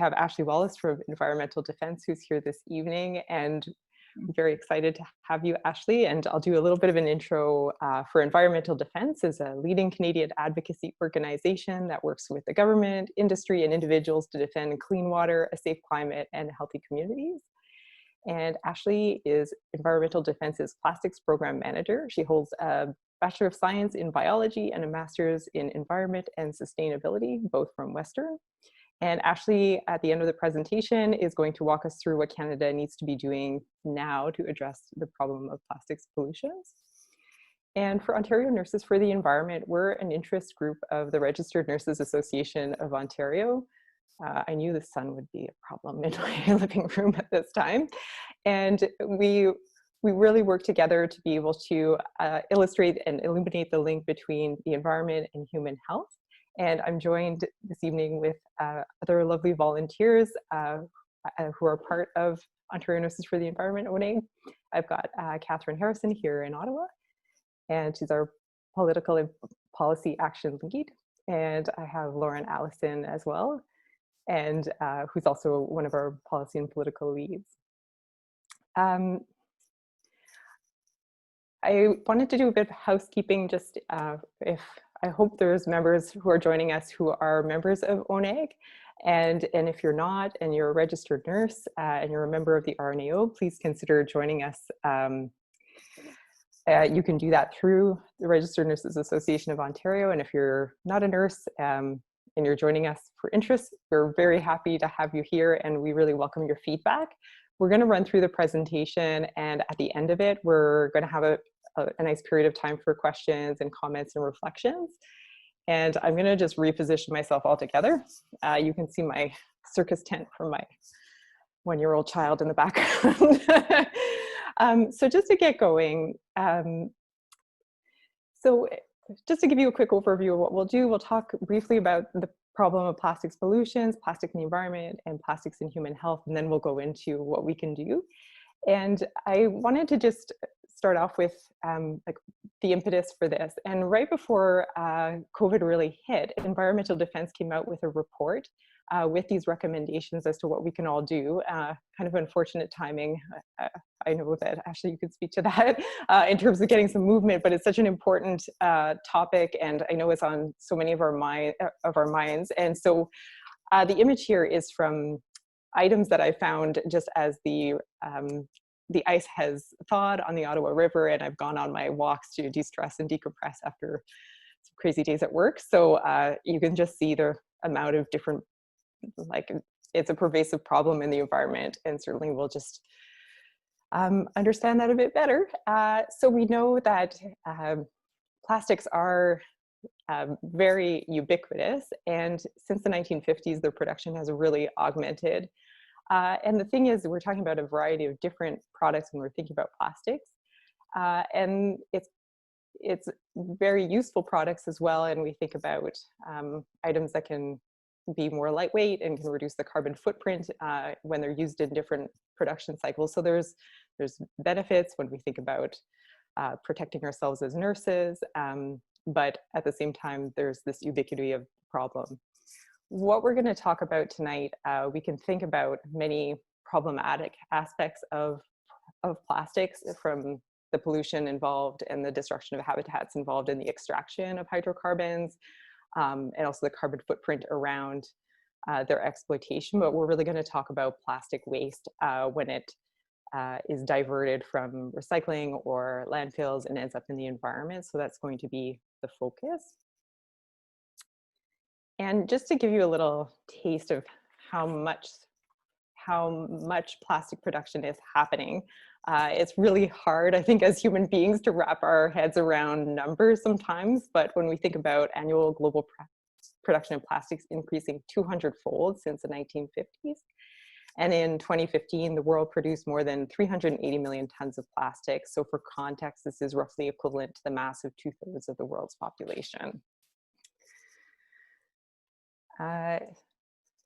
have Ashley Wallis from Environmental Defense who's here this evening, and I'm very excited to have you, Ashley. And I'll do a little bit of an intro for Environmental Defense is a leading Canadian advocacy organization that works with the government, industry, and individuals to defend clean water, a safe climate, and healthy communities. And Ashley is Environmental Defense's Plastics Program Manager. She holds a Bachelor of Science in Biology and a Master's in Environment and Sustainability, both from Western. And Ashley, at the end of the presentation, is going to walk us through what Canada needs to be doing now to address the problem of plastics pollutions. And for Ontario Nurses for the Environment, we're an interest group of the Registered Nurses Association of Ontario. I knew the sun would be a problem in my living room at this time. And we really work together to be able to illustrate and illuminate the link between the environment and human health. And I'm joined this evening with other lovely volunteers who are part of Ontario Nurses for the Environment, ONE-IIOE. I've got Catherine Harrison here in Ottawa, and she's our political and policy action lead. And I have Lauren Allison as well, and who's also one of our policy and political leads. I wanted to do a bit of housekeeping, just I hope there's members who are joining us who are members of ONEG, and if you're not, and you're a registered nurse and you're a member of the RNAO, please consider joining us. You can do that through the Registered Nurses Association of Ontario, and if you're not a nurse and you're joining us for interest, we're very happy to have you here, and we really welcome your feedback. We're going to run through the presentation, and at the end of it, we're going to have a nice period of time for questions and comments and reflections. And I'm going to just reposition myself all together. You can see my circus tent from my one-year-old child in the background. So just to get going, so just to give you a quick overview of what we'll do, we'll talk briefly about the problem of plastics pollutions, plastic in the environment, and plastics in human health, and then we'll go into what we can do. And I wanted to just start off with like the impetus for this. And right before COVID really hit, Environmental Defense came out with a report with these recommendations as to what we can all do. Kind of unfortunate timing. I know that actually you could speak to that in terms of getting some movement, but it's such an important topic, and I know it's on so many of our minds. And so the image here is from items that I found just as the ice has thawed on the Ottawa River, and I've gone on my walks to de-stress and decompress after some crazy days at work. So you can just see the amount of different, like, it's a pervasive problem in the environment, and certainly we'll just understand that a bit better. So we know that plastics are very ubiquitous, and since the 1950s, their production has really augmented. And the thing is, we're talking about a variety of different products when we're thinking about plastics, and it's very useful products as well. And we think about items that can be more lightweight and can reduce the carbon footprint when they're used in different production cycles. So there's benefits when we think about protecting ourselves as nurses, but at the same time, there's this ubiquity of the problem. What we're going to talk about tonight, we can think about many problematic aspects of plastics, from the pollution involved and the destruction of habitats involved in the extraction of hydrocarbons, and also the carbon footprint around their exploitation. But we're really going to talk about plastic waste when it is diverted from recycling or landfills and ends up in the environment. So that's going to be the focus. And just to give you a little taste of how much plastic production is happening, it's really hard, I think, as human beings to wrap our heads around numbers sometimes. But when we think about annual global production of plastics increasing 200-fold since the 1950s, and in 2015, the world produced more than 380 million tons of plastic. So for context, this is roughly equivalent to the mass of 2/3 of the world's population.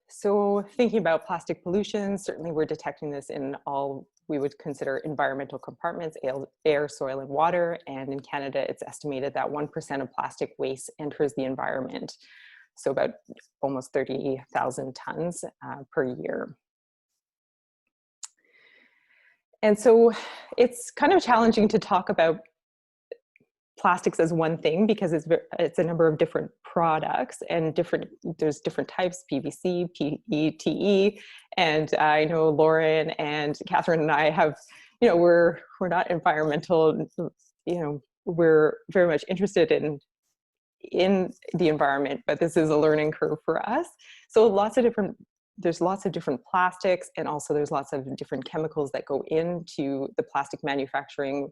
So thinking about plastic pollution, certainly we're detecting this in all we would consider environmental compartments, air, soil, and water. And in Canada, it's estimated that 1% of plastic waste enters the environment. so about almost 30,000 tons per year. And so it's kind of challenging to talk about plastics as one thing because it's a number of different products and there's different types, PVC, PE, TE, and I know Lauren and Catherine and I have, we're not environmental, we're very much interested in the environment, but this is a learning curve for us. So there's lots of different plastics, and also there's lots of different chemicals that go into the plastic manufacturing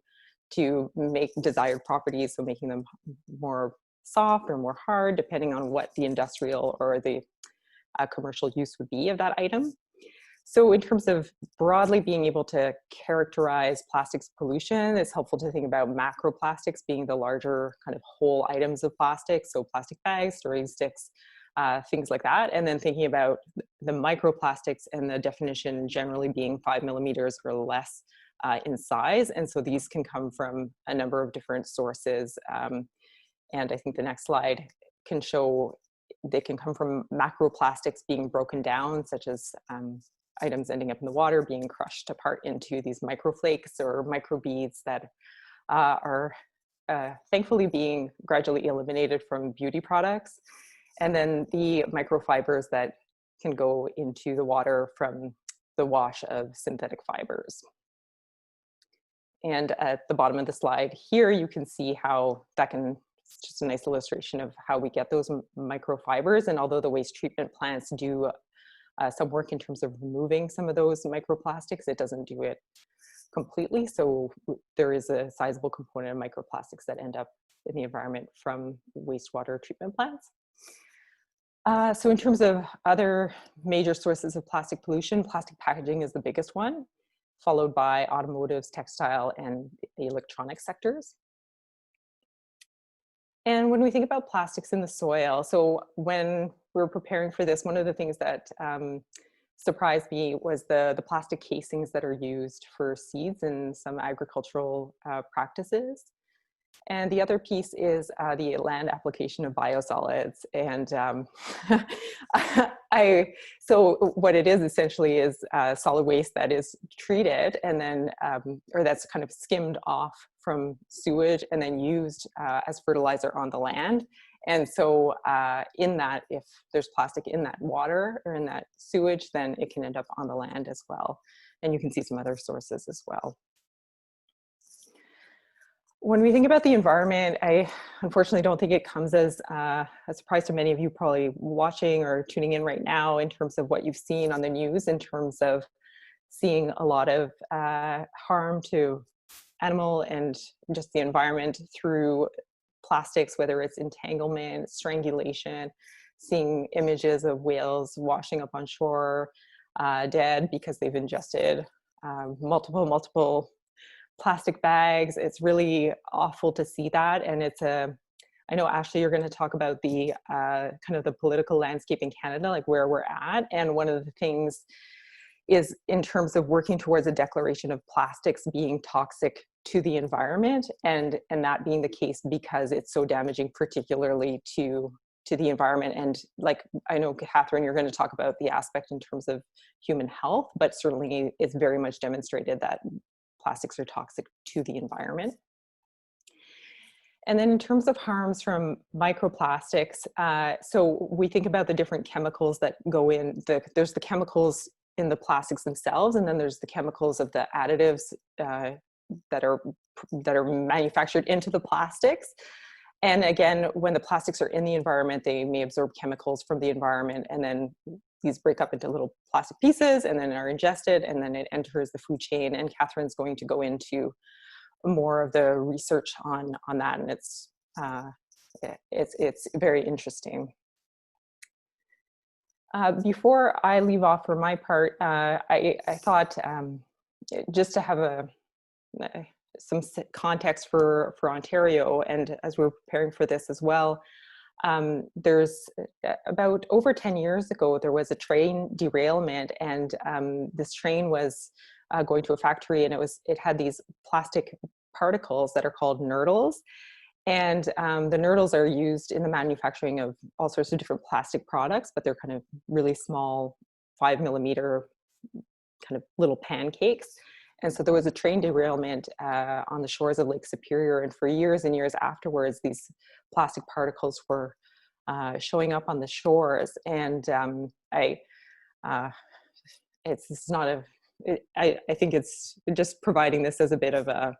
to make desired properties, so making them more soft or more hard, depending on what the industrial or the commercial use would be of that item. So in terms of broadly being able to characterize plastics pollution, it's helpful to think about macroplastics being the larger kind of whole items of plastic, so plastic bags, stirring sticks, things like that, and then thinking about the microplastics and the definition generally being 5 millimeters or less in size. And so these can come from a number of different sources. And I think the next slide can show they can come from macroplastics being broken down, such as items ending up in the water being crushed apart into these microflakes or microbeads that are thankfully being gradually eliminated from beauty products. And then the microfibers that can go into the water from the wash of synthetic fibers. And at the bottom of the slide here, you can see how it's just a nice illustration of how we get those microfibers. And although the waste treatment plants do some work in terms of removing some of those microplastics, it doesn't do it completely. So there is a sizable component of microplastics that end up in the environment from wastewater treatment plants. So in terms of other major sources of plastic pollution, plastic packaging is the biggest one, followed by automotives, textile, and the electronic sectors. And when we think about plastics in the soil, so when we were preparing for this, one of the things that surprised me was the plastic casings that are used for seeds in some agricultural practices. And the other piece is the land application of biosolids. And so what it is essentially is solid waste that is treated and then, or that's kind of skimmed off from sewage and then used as fertilizer on the land. And so in that, if there's plastic in that water or in that sewage, then it can end up on the land as well. And you can see some other sources as well. When we think about the environment, I unfortunately don't think it comes as a surprise to many of you probably watching or tuning in right now in terms of what you've seen on the news in terms of seeing a lot of harm to animal and just the environment through plastics, whether it's entanglement, strangulation, seeing images of whales washing up on shore dead because they've ingested multiple plastic bags. It's really awful to see that. And I know Ashley, you're going to talk about the kind of the political landscape in Canada, like where we're at. And one of the things is in terms of working towards a declaration of plastics being toxic to the environment, and that being the case because it's so damaging, particularly to the environment. And like, I know Catherine, you're going to talk about the aspect in terms of human health, but certainly it's very much demonstrated that plastics are toxic to the environment. And then in terms of harms from microplastics, so we think about the different chemicals that go in. There's the chemicals in the plastics themselves, and then there's the chemicals of the additives that are manufactured into the plastics. And again, when the plastics are in the environment, they may absorb chemicals from the environment, and then these break up into little plastic pieces and then are ingested, and then it enters the food chain. And Catherine's going to go into more of the research on that, and it's very interesting. Before I leave off for my part, I thought just to have some context for Ontario, and as we're preparing for this as well, there's about over 10 years ago, there was a train derailment, and this train was going to a factory, and it had these plastic particles that are called nurdles. And the nurdles are used in the manufacturing of all sorts of different plastic products, but they're kind of really small, 5 millimeter kind of little pancakes. And so there was a train derailment on the shores of Lake Superior. And for years and years afterwards, these plastic particles were showing up on the shores. And it's not a, I think it's just providing this as a bit of a,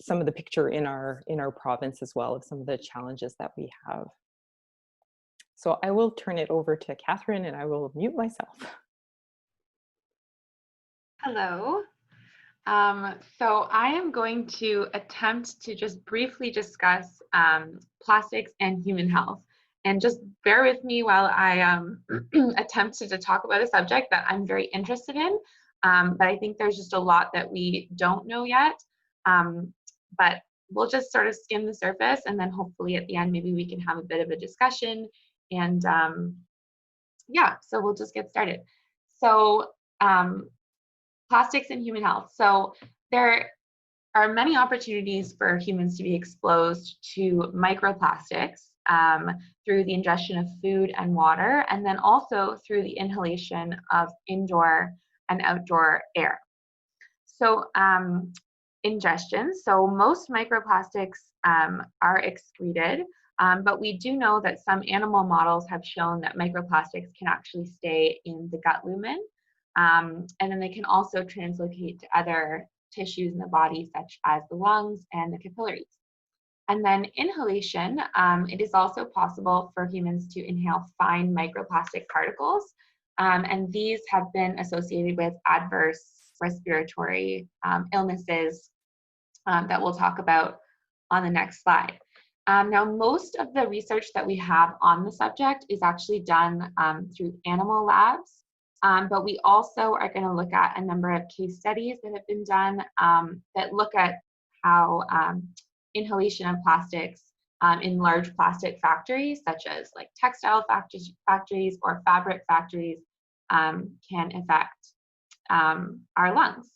some of the picture in our province as well of some of the challenges that we have. So I will turn it over to Catherine and I will mute myself. Hello. So I am going to attempt to just briefly discuss plastics and human health. And just bear with me while I attempt to talk about a subject that I'm very interested in. But I think there's just a lot that we don't know yet. But we'll just sort of skim the surface, and then hopefully at the end, maybe we can have a bit of a discussion. And yeah, so we'll just get started. So plastics and human health. So there are many opportunities for humans to be exposed to microplastics through the ingestion of food and water, and then also through the inhalation of indoor and outdoor air. So ingestion, so most microplastics are excreted, but we do know that some animal models have shown that microplastics can actually stay in the gut lumen. And then they can also translocate to other tissues in the body, such as the lungs and the capillaries. And then inhalation, it is also possible for humans to inhale fine microplastic particles. And these have been associated with adverse respiratory illnesses that we'll talk about on the next slide. Now, most of the research that we have on the subject is actually done through animal labs. But we also are going to look at a number of case studies that have been done that look at how inhalation of plastics in large plastic factories, such as like textile factories or fabric factories, can affect our lungs.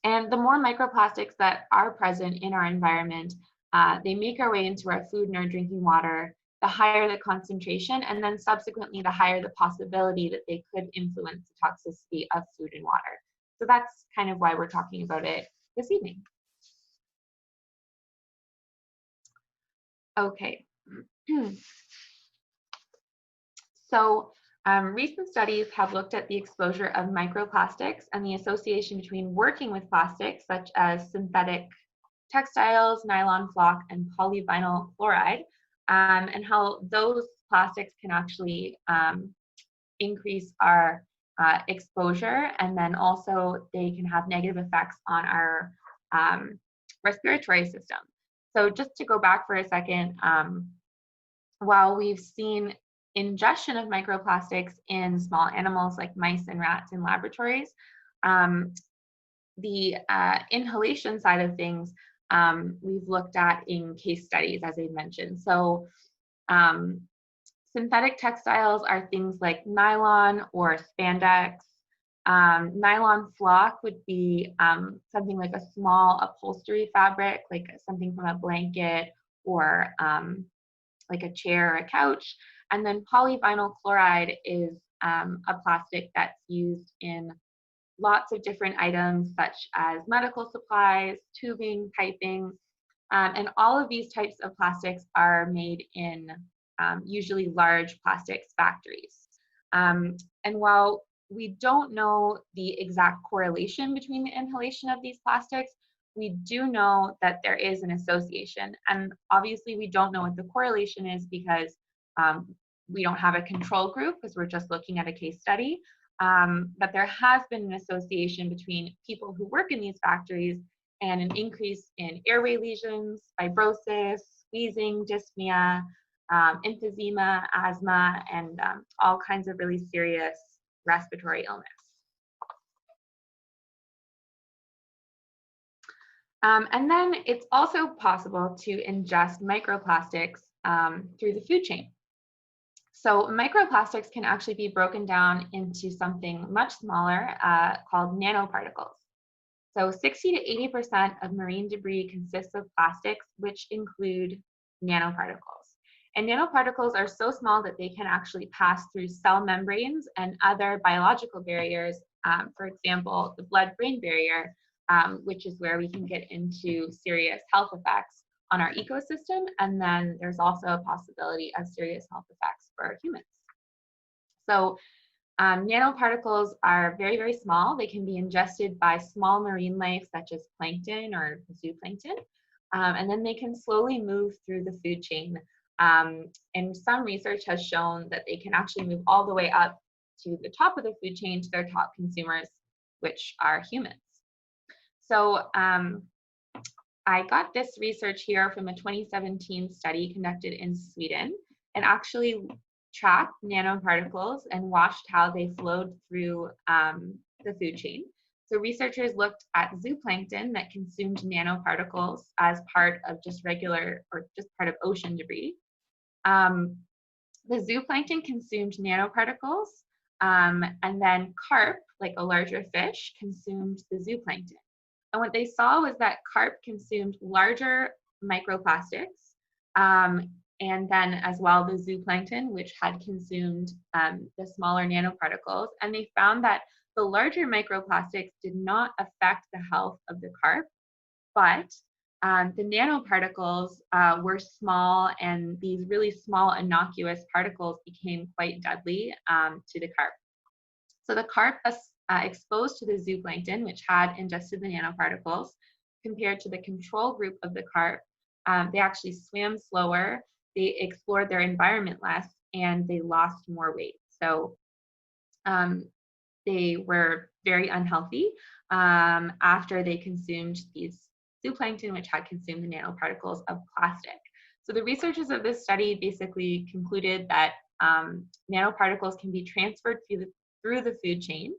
And the more microplastics that are present in our environment, they make our way into our food and our drinking water, the higher the concentration, and then subsequently the higher the possibility that they could influence the toxicity of food and water. So that's kind of why we're talking about it this evening. Okay. So recent studies have looked at the exposure of microplastics and the association between working with plastics such as synthetic textiles, nylon flock, and polyvinyl chloride, and how those plastics can actually increase our exposure, and then also they can have negative effects on our respiratory system. So just to go back for a second, while we've seen ingestion of microplastics in small animals like mice and rats in laboratories, the inhalation side of things we've looked at in case studies, as I mentioned. So synthetic textiles are things like nylon or spandex. Nylon flock would be something like a small upholstery fabric, like something from a blanket or like a chair or a couch. And then polyvinyl chloride is a plastic that's used in lots of different items such as medical supplies, tubing, piping, and all of these types of plastics are made in usually large plastics factories. And while we don't know the exact correlation between the inhalation of these plastics, we do know that there is an association. And obviously we don't know what the correlation is because we don't have a control group because we're just looking at a case study. But there has been an association between people who work in these factories and an increase in airway lesions, fibrosis, wheezing, dyspnea, emphysema, asthma, and all kinds of really serious respiratory illness. And then it's also possible to ingest microplastics through the food chain. So microplastics can actually be broken down into something much smaller called nanoparticles. So 60 to 80% of marine debris consists of plastics, which include nanoparticles. And nanoparticles are so small that they can actually pass through cell membranes and other biological barriers, for example, the blood-brain barrier, which is where we can get into serious health effects on our ecosystem. And then there's also a possibility of serious health effects for humans. So nanoparticles are very, very small. They can be ingested by small marine life, such as plankton or zooplankton, and then they can slowly move through the food chain. And some research has shown that they can actually move all the way up to the top of the food chain to their top consumers, which are humans. So I got this research here from a 2017 study conducted in Sweden, and actually tracked nanoparticles and watched how they flowed through the food chain. So researchers looked at zooplankton that consumed nanoparticles as part of just regular or just part of ocean debris. The zooplankton consumed nanoparticles, and then carp, like a larger fish, consumed the zooplankton. And what they saw was that carp consumed larger microplastics, and then as well the zooplankton, which had consumed the smaller nanoparticles. And they found that the larger microplastics did not affect the health of the carp, but the nanoparticles were small, and these really small innocuous particles became quite deadly to the carp. So the carp exposed to the zooplankton, which had ingested the nanoparticles, compared to the control group of the carp, they actually swam slower, they explored their environment less, and they lost more weight. So they were very unhealthy after they consumed these zooplankton, which had consumed the nanoparticles of plastic. So the researchers of this study basically concluded that nanoparticles can be transferred through the food chain.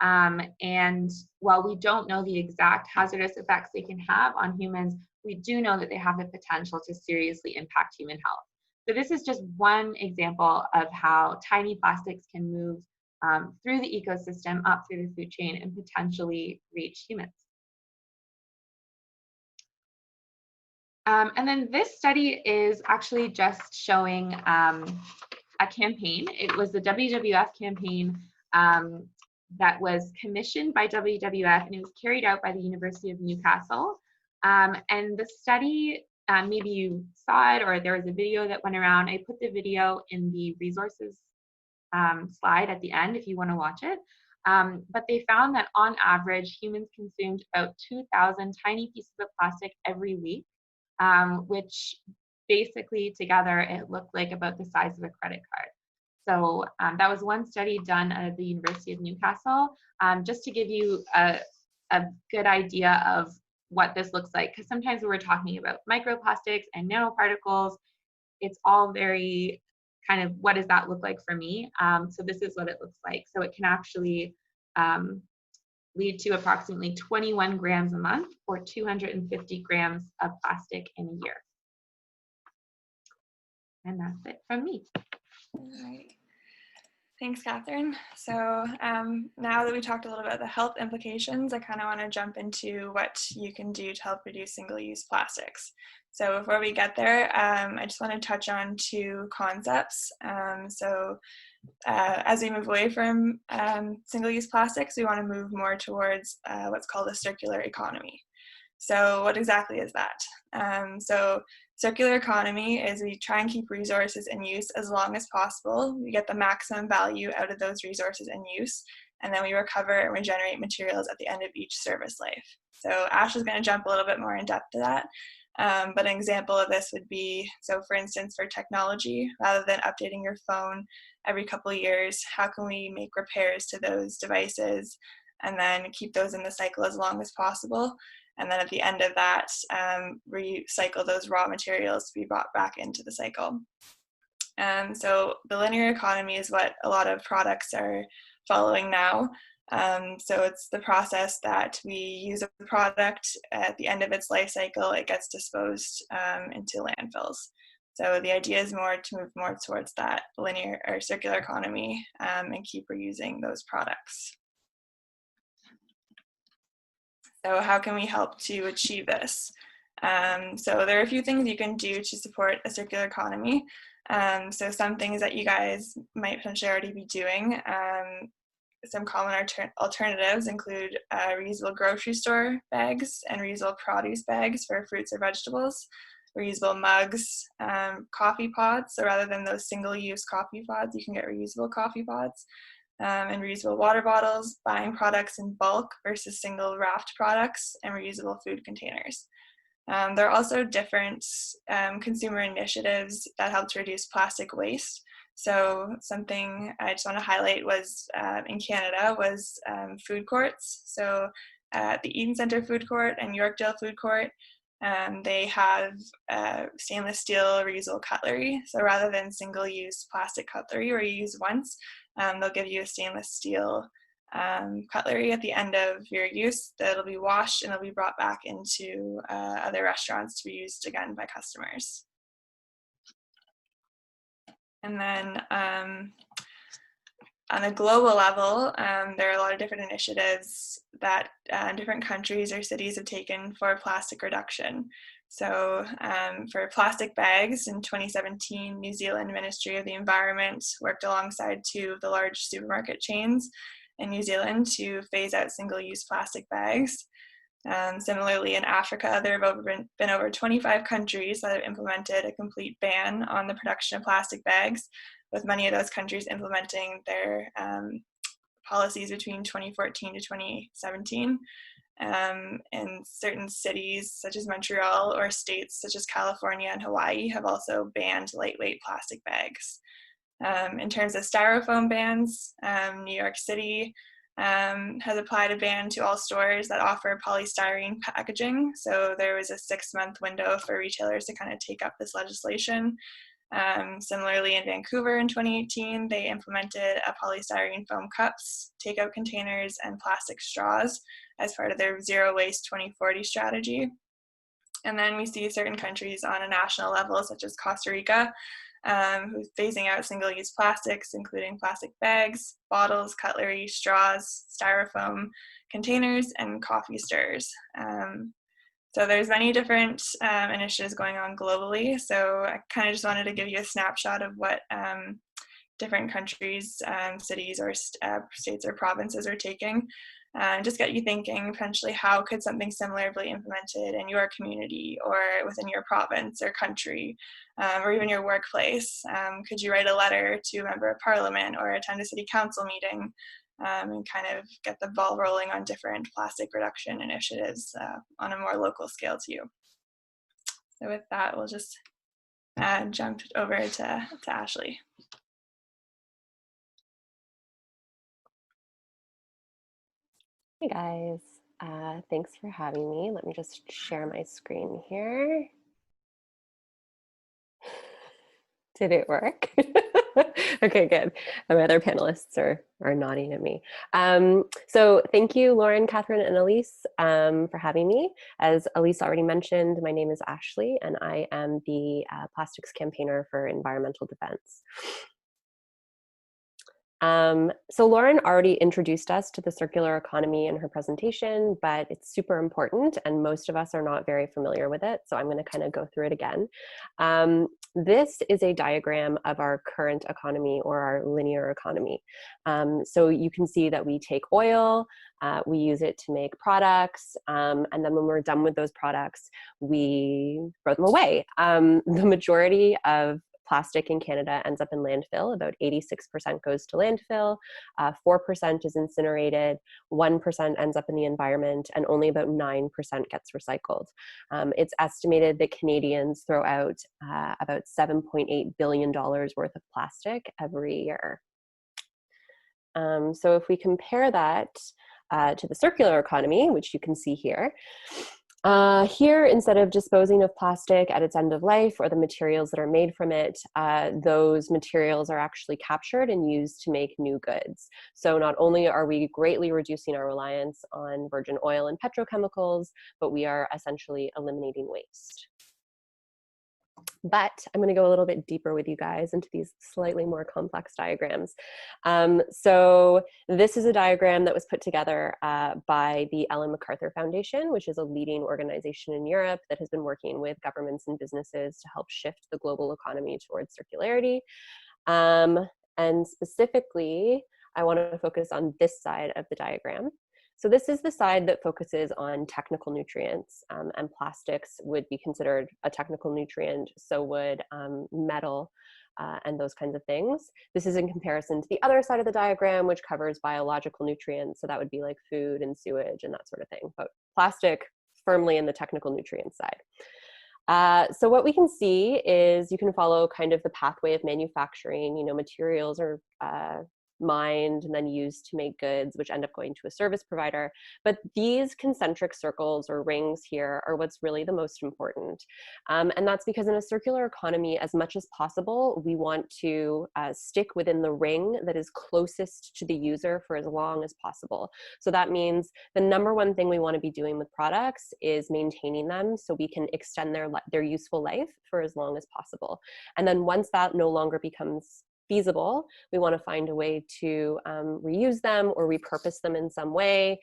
And while we don't know the exact hazardous effects they can have on humans, we do know that they have the potential to seriously impact human health. So this is just one example of how tiny plastics can move through the ecosystem, up through the food chain, and potentially reach humans. And then this study is actually just showing a campaign. It was the WWF campaign that was commissioned by WWF, and it was carried out by the University of Newcastle. And the study, maybe you saw it, or there was a video that went around. I put the video in the resources slide at the end if you want to watch it. But they found that on average, humans consumed about 2,000 tiny pieces of plastic every week, which basically together it looked like about the size of a credit card. So that was one study done at the University of Newcastle, just to give you a good idea of what this looks like. Because sometimes when we're talking about microplastics and nanoparticles, it's all very kind of, what does that look like for me? So this is what it looks like. So it can actually lead to approximately 21 grams a month, or 250 grams of plastic in a year. And that's it from me. All right. Thanks, Catherine. So now that we talked a little bit about the health implications, I kind of want to jump into what you can do to help reduce single-use plastics. So before we get there, I just want to touch on two concepts. As we move away from single-use plastics, we want to move more towards what's called a circular economy. So what exactly is that? So circular economy is we try and keep resources in use as long as possible. We get the maximum value out of those resources in use, and then we recover and regenerate materials at the end of each service life. So Ash is going to jump a little bit more in depth to that. But an example of this would be, so for instance, for technology, rather than updating your phone every couple of years, how can we make repairs to those devices and then keep those in the cycle as long as possible? And then at the end of that, recycle those raw materials to be brought back into the cycle. So the linear economy is what a lot of products are following now. So it's the process that we use a product, at the end of its life cycle, it gets disposed into landfills. So the idea is more to move more towards that linear or circular economy and keep reusing those products. So how can we help to achieve this? So there are a few things you can do to support a circular economy. So some things that you guys might potentially already be doing. Some common alternatives include reusable grocery store bags and reusable produce bags for fruits or vegetables, reusable mugs, coffee pods. So rather than those single-use coffee pods, you can get reusable coffee pods, and reusable water bottles, buying products in bulk versus single wrapped products, and reusable food containers. There are also different consumer initiatives that help to reduce plastic waste. So something I just want to highlight was in Canada was food courts. So at the Eden Centre Food Court and Yorkdale Food Court, they have stainless steel reusable cutlery. So rather than single-use plastic cutlery where you use once, they'll give you a stainless steel cutlery at the end of your use that'll be washed and it'll be brought back into other restaurants to be used again by customers. And then on a global level, there are a lot of different initiatives that different countries or cities have taken for plastic reduction. So for plastic bags in 2017, New Zealand Ministry of the Environment worked alongside 2 of the large supermarket chains in New Zealand to phase out single-use plastic bags. Similarly, in Africa, there have been over 25 countries that have implemented a complete ban on the production of plastic bags, with many of those countries implementing their policies between 2014 to 2017. And certain cities, such as Montreal, or states such as California and Hawaii, have also banned lightweight plastic bags. In terms of styrofoam bans, New York City has applied a ban to all stores that offer polystyrene packaging. So there was a 6-month window for retailers to kind of take up this legislation. Similarly, in Vancouver in 2018, they implemented a polystyrene foam cups, takeout containers, and plastic straws as part of their Zero Waste 2040 strategy. And then we see certain countries on a national level, such as Costa Rica, who's phasing out single-use plastics, including plastic bags, bottles, cutlery, straws, styrofoam containers, and coffee stirrers. So there's many different initiatives going on globally. So I kind of just wanted to give you a snapshot of what different countries, cities, or states or provinces are taking. Just get you thinking potentially how could something similar be implemented in your community or within your province or country, or even your workplace. Could you write a letter to a member of parliament or attend a city council meeting and kind of get the ball rolling on different plastic reduction initiatives on a more local scale to you? So with that, we'll just jump over to Ashley. Hey guys, thanks for having me. Let me just share my screen here. Did it work? Okay, good. My other panelists are nodding at me. So thank you, Lauren, Catherine, and Elise for having me. As Elise already mentioned, my name is Ashley, and I am the plastics campaigner for Environmental Defense. So Lauren already introduced us to the circular economy in her presentation, but it's super important and most of us are not very familiar with it. So I'm going to kind of go through it again. This is a diagram of our current economy, or our linear economy. So you can see that we take oil, we use it to make products, and then when we're done with those products, we throw them away. The majority of plastic in Canada ends up in landfill. About 86% goes to landfill, 4% is incinerated, 1% ends up in the environment, and only about 9% gets recycled. It's estimated that Canadians throw out about $7.8 billion worth of plastic every year. So if we compare that to the circular economy, which you can see here, here, instead of disposing of plastic at its end of life or the materials that are made from it, those materials are actually captured and used to make new goods. So not only are we greatly reducing our reliance on virgin oil and petrochemicals, but we are essentially eliminating waste. But I'm going to go a little bit deeper with you guys into these slightly more complex diagrams. So this is a diagram that was put together by the Ellen MacArthur Foundation, which is a leading organization in Europe that has been working with governments and businesses to help shift the global economy towards circularity. And specifically, I want to focus on this side of the diagram. So this is the side that focuses on technical nutrients, and plastics would be considered a technical nutrient, so would metal and those kinds of things. This is in comparison to the other side of the diagram, which covers biological nutrients, so that would be like food and sewage and that sort of thing, but plastic firmly in the technical nutrients side. So what we can see is you can follow kind of the pathway of manufacturing. You know, materials are mined and then used to make goods, which end up going to a service provider. But these concentric circles or rings here are what's really the most important. And that's because in a circular economy, as much as possible, we want to stick within the ring that is closest to the user for as long as possible. So that means the number one thing we want to be doing with products is maintaining them so we can extend their useful life for as long as possible. And then once that no longer becomes feasible, we want to find a way to reuse them or repurpose them in some way.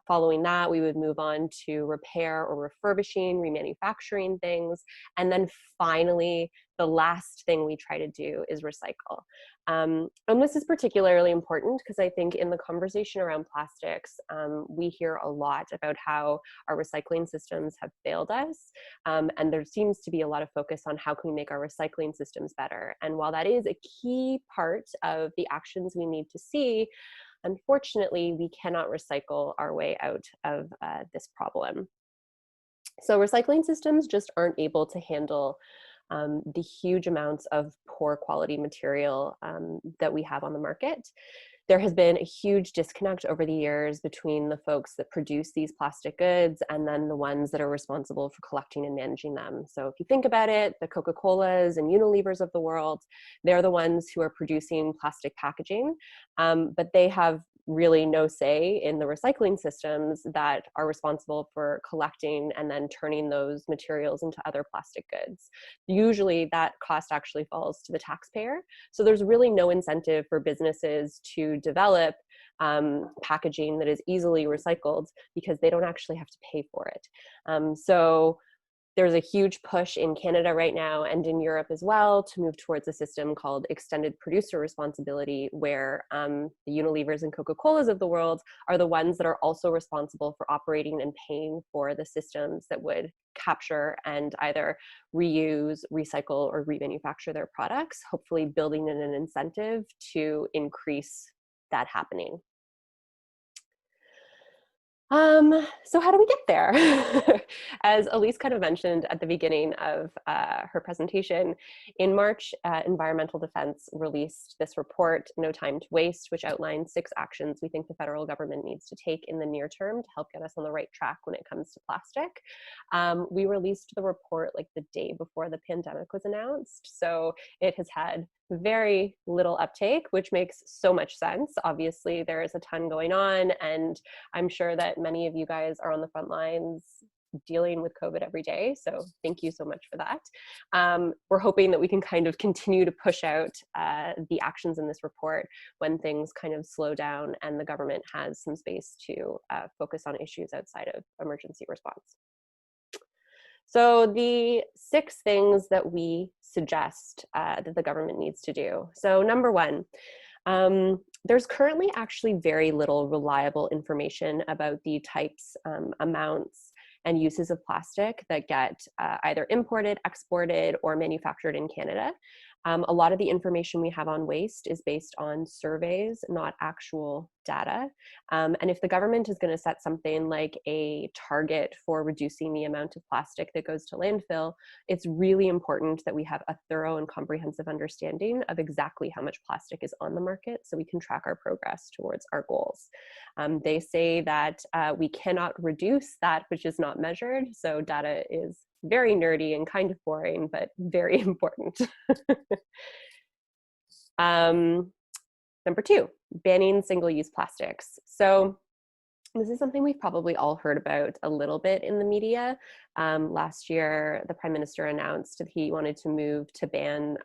Following that, we would move on to repair or refurbishing, remanufacturing things. And then finally, the last thing we try to do is recycle. And this is particularly important because I think in the conversation around plastics, we hear a lot about how our recycling systems have failed us. And there seems to be a lot of focus on how can we make our recycling systems better. And while that is a key part of the actions we need to see, unfortunately, we cannot recycle our way out of this problem. So recycling systems just aren't able to handle the huge amounts of poor quality material that we have on the market. There has been a huge disconnect over the years between the folks that produce these plastic goods and then the ones that are responsible for collecting and managing them. So if you think about it, the Coca-Colas and Unilevers of the world, they're the ones who are producing plastic packaging, but they have really no say in the recycling systems that are responsible for collecting and then turning those materials into other plastic goods. Usually that cost actually falls to the taxpayer. So there's really no incentive for businesses to develop packaging that is easily recycled because they don't actually have to pay for it. So there's a huge push in Canada right now and in Europe as well to move towards a system called extended producer responsibility, where the Unilevers and Coca-Colas of the world are the ones that are also responsible for operating and paying for the systems that would capture and either reuse, recycle, or remanufacture their products, hopefully building in an incentive to increase that happening. So how do we get there? As Elise kind of mentioned at the beginning of her presentation, in March, Environmental Defense released this report, No Time to Waste, which outlines 6 actions we think the federal government needs to take in the near term to help get us on the right track when it comes to plastic. We released the report like the day before the pandemic was announced, so it has had very little uptake, which makes so much sense. Obviously, there is a ton going on, and I'm sure that many of you guys are on the front lines dealing with COVID every day, so thank you so much for that. We're hoping that we can kind of continue to push out the actions in this report when things kind of slow down and the government has some space to focus on issues outside of emergency response. So the 6 things that we suggest that the government needs to do. So number 1, there's currently actually very little reliable information about the types, amounts, and uses of plastic that get either imported, exported, or manufactured in Canada. A lot of the information we have on waste is based on surveys, not actual data. And if the government is going to set something like a target for reducing the amount of plastic that goes to landfill, it's really important that we have a thorough and comprehensive understanding of exactly how much plastic is on the market so we can track our progress towards our goals. They say that we cannot reduce that which is not measured, so data is very nerdy and kind of boring, but very important. Number 2, banning single-use plastics. So This is something we've probably all heard about a little bit in the media. Last year, the Prime Minister announced that he wanted to move to ban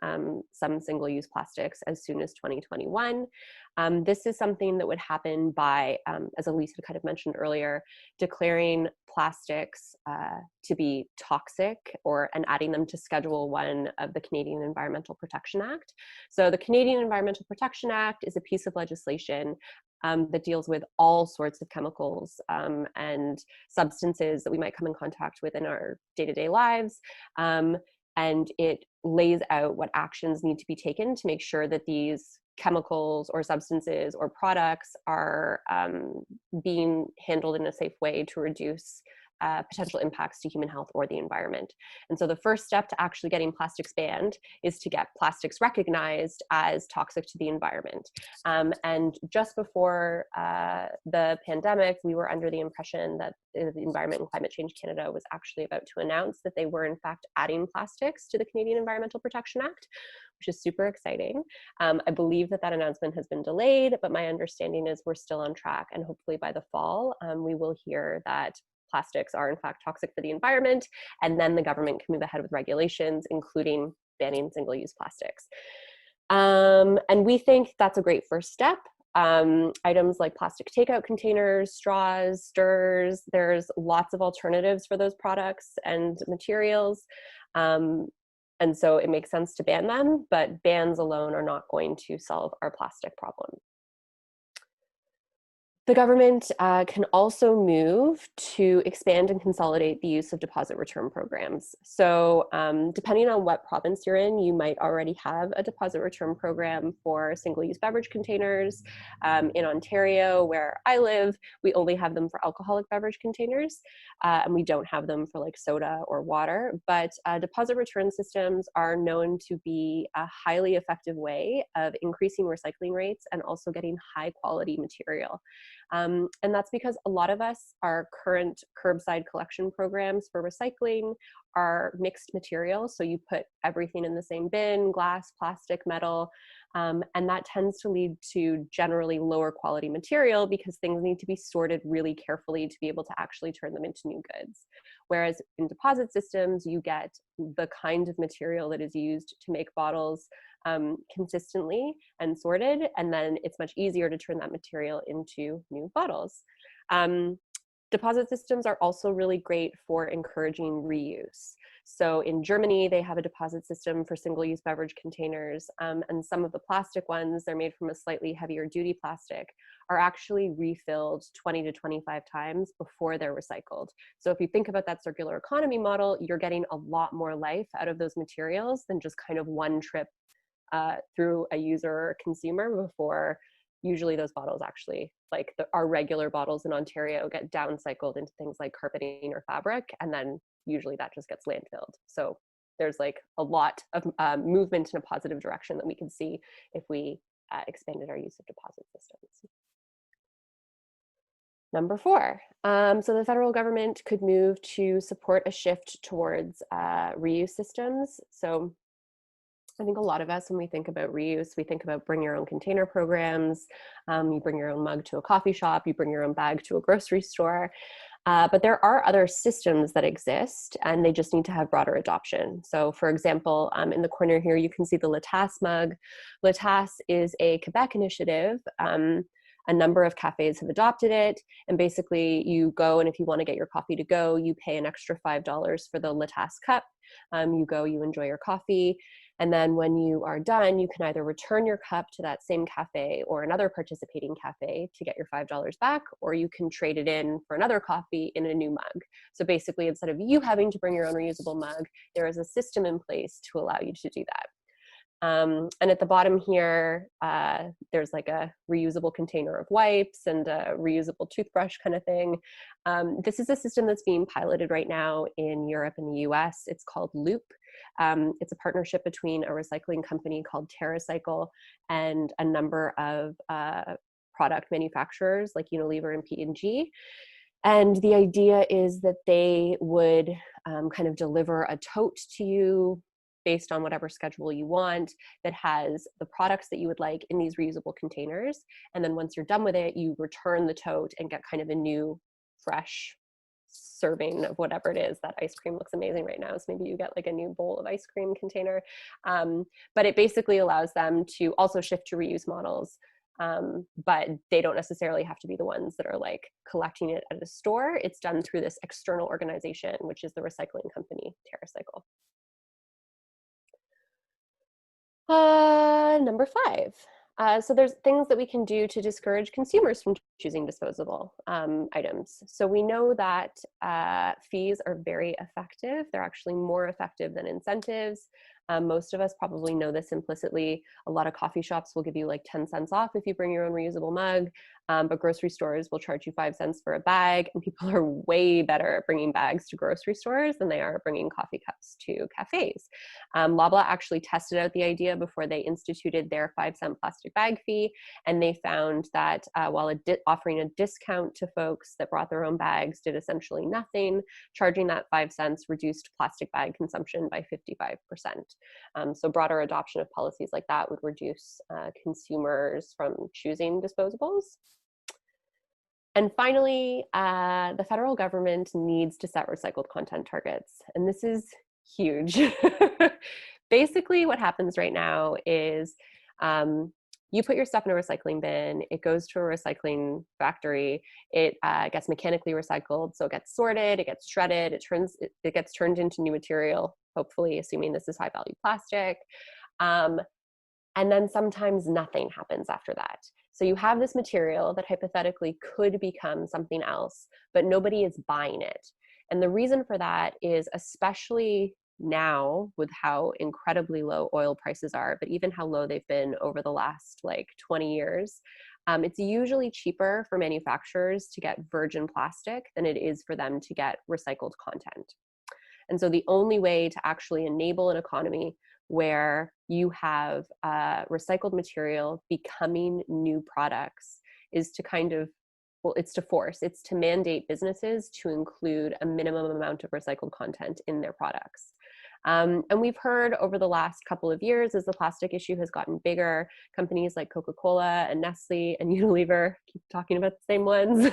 some single-use plastics as soon as 2021. This is something that would happen by, as Elise had kind of mentioned earlier, declaring plastics to be toxic and adding them to Schedule 1 of the Canadian Environmental Protection Act. So the Canadian Environmental Protection Act is a piece of legislation that deals with all sorts of chemicals and substances that we might come in contact with in our day-to-day lives. And it lays out what actions need to be taken to make sure that these chemicals or substances or products are being handled in a safe way to reduce potential impacts to human health or the environment. And so the first step to actually getting plastics banned is to get plastics recognized as toxic to the environment. And just before the pandemic, we were under the impression that the Environment and Climate Change Canada was actually about to announce that they were in fact adding plastics to the Canadian Environmental Protection Act, which is super exciting. I believe that announcement has been delayed, but my understanding is we're still on track, and hopefully by the fall, we will hear that plastics are in fact toxic for the environment, and then the government can move ahead with regulations, including banning single-use plastics. And we think that's a great first step. Items like plastic takeout containers, straws, stirrers, there's lots of alternatives for those products and materials. And so it makes sense to ban them, but bans alone are not going to solve our plastic problem. The government can also move to expand and consolidate the use of deposit return programs. So depending on what province you're in, you might already have a deposit return program for single-use beverage containers. In Ontario, where I live, we only have them for alcoholic beverage containers, and we don't have them for like soda or water. But deposit return systems are known to be a highly effective way of increasing recycling rates and also getting high quality material. And that's because a lot of us, our current curbside collection programs for recycling are mixed materials. So you put everything in the same bin, glass, plastic, metal, and that tends to lead to generally lower quality material because things need to be sorted really carefully to be able to actually turn them into new goods. Whereas in deposit systems, you get the kind of material that is used to make bottles consistently and sorted, and then it's much easier to turn that material into new bottles. Deposit systems are also really great for encouraging reuse. So in Germany, they have a deposit system for single-use beverage containers, and some of the plastic ones, they're made from a slightly heavier duty plastic, are actually refilled 20 to 25 times before they're recycled. So if you think about that circular economy model, you're getting a lot more life out of those materials than just kind of one trip through a user or consumer before usually those bottles actually, like our regular bottles in Ontario, get downcycled into things like carpeting or fabric, and then usually that just gets landfilled. So there's like a lot of movement in a positive direction that we can see if we expanded our use of deposit systems. Number 4, so the federal government could move to support a shift towards reuse systems. So I think a lot of us, when we think about reuse, we think about bring your own container programs. You bring your own mug to a coffee shop, you bring your own bag to a grocery store. But there are other systems that exist, and they just need to have broader adoption. So for example, in the corner here, you can see the Latasse mug. Latasse is a Quebec initiative. A number of cafes have adopted it, and basically you go, and if you want to get your coffee to go, you pay an extra $5 for the Latasse cup. You go, you enjoy your coffee, and then when you are done, you can either return your cup to that same cafe or another participating cafe to get your $5 back, or you can trade it in for another coffee in a new mug. So basically, instead of you having to bring your own reusable mug, there is a system in place to allow you to do that. And at the bottom here, there's like a reusable container of wipes and a reusable toothbrush kind of thing. This is a system that's being piloted right now in Europe and the US. It's called Loop. It's a partnership between a recycling company called TerraCycle and a number of product manufacturers like Unilever and P&G. And the idea is that they would kind of deliver a tote to you based on whatever schedule you want that has the products that you would like in these reusable containers. And then once you're done with it, you return the tote and get kind of a new, fresh serving of whatever it is. That ice cream looks amazing right now, so maybe you get like a new bowl of ice cream container. But it basically allows them to also shift to reuse models, but they don't necessarily have to be the ones that are like collecting it at a store. It's done through this external organization, which is the recycling company TerraCycle. Number 5. So there's things that we can do to discourage consumers from choosing disposable items. So we know that fees are very effective. They're actually more effective than incentives. Most of us probably know this implicitly. A lot of coffee shops will give you like 10 cents off if you bring your own reusable mug, but grocery stores will charge you 5 cents for a bag, and people are way better at bringing bags to grocery stores than they are bringing coffee cups to cafes. Loblaw actually tested out the idea before they instituted their 5-cent plastic bag fee, and they found that while offering a discount to folks that brought their own bags did essentially nothing, charging that 5 cents reduced plastic bag consumption by 55%. So broader adoption of policies like that would reduce consumers from choosing disposables. And finally, the federal government needs to set recycled content targets. And this is huge. Basically, what happens right now is you put your stuff in a recycling bin, it goes to a recycling factory, it gets mechanically recycled, so it gets sorted, it gets shredded, it gets turned into new material, hopefully, assuming this is high value plastic. And then sometimes nothing happens after that. So you have this material that hypothetically could become something else, but nobody is buying it. And the reason for that is, especially now with how incredibly low oil prices are, but even how low they've been over the last like 20 years, it's usually cheaper for manufacturers to get virgin plastic than it is for them to get recycled content. And so the only way to actually enable an economy where you have recycled material becoming new products is to kind of, well, it's to mandate businesses to include a minimum amount of recycled content in their products. And we've heard over the last couple of years, as the plastic issue has gotten bigger, companies like Coca-Cola and Nestle and Unilever, keep talking about the same ones,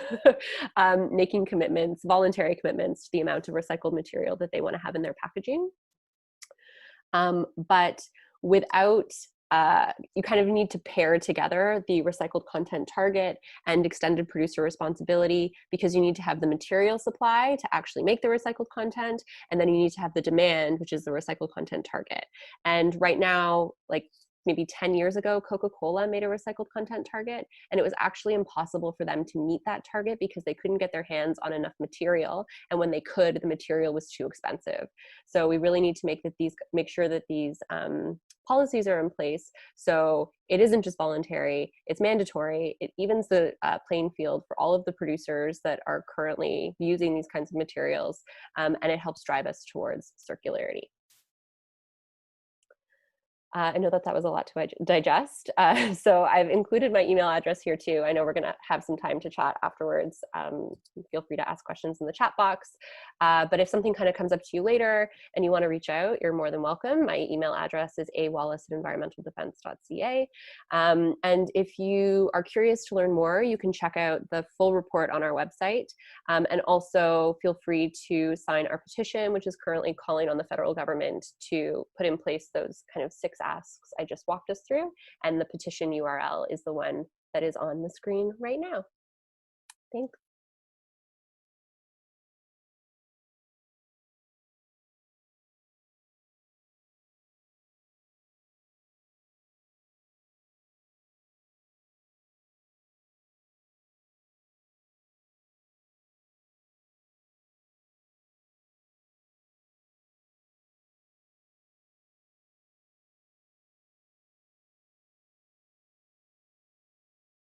making commitments, voluntary commitments to the amount of recycled material that they want to have in their packaging. But without, you kind of need to pair together the recycled content target and extended producer responsibility, because you need to have the material supply to actually make the recycled content, and then you need to have the demand, which is the recycled content target. And right now, like maybe 10 years ago, Coca-Cola made a recycled content target, and it was actually impossible for them to meet that target because they couldn't get their hands on enough material, and when they could, the material was too expensive. So we really need to make sure that these policies are in place, so it isn't just voluntary, it's mandatory. It evens the playing field for all of the producers that are currently using these kinds of materials, and it helps drive us towards circularity. I know that was a lot to digest, so I've included my email address here too. I know we're going to have some time to chat afterwards. Feel free to ask questions in the chat box, but if something kind of comes up to you later and you want to reach out, you're more than welcome. My email address is awallis@environmentaldefence.ca, and if you are curious to learn more, you can check out the full report on our website, and also feel free to sign our petition, which is currently calling on the federal government to put in place those kind of 6 asks I just walked us through, and the petition URL is the one that is on the screen right now. Thanks.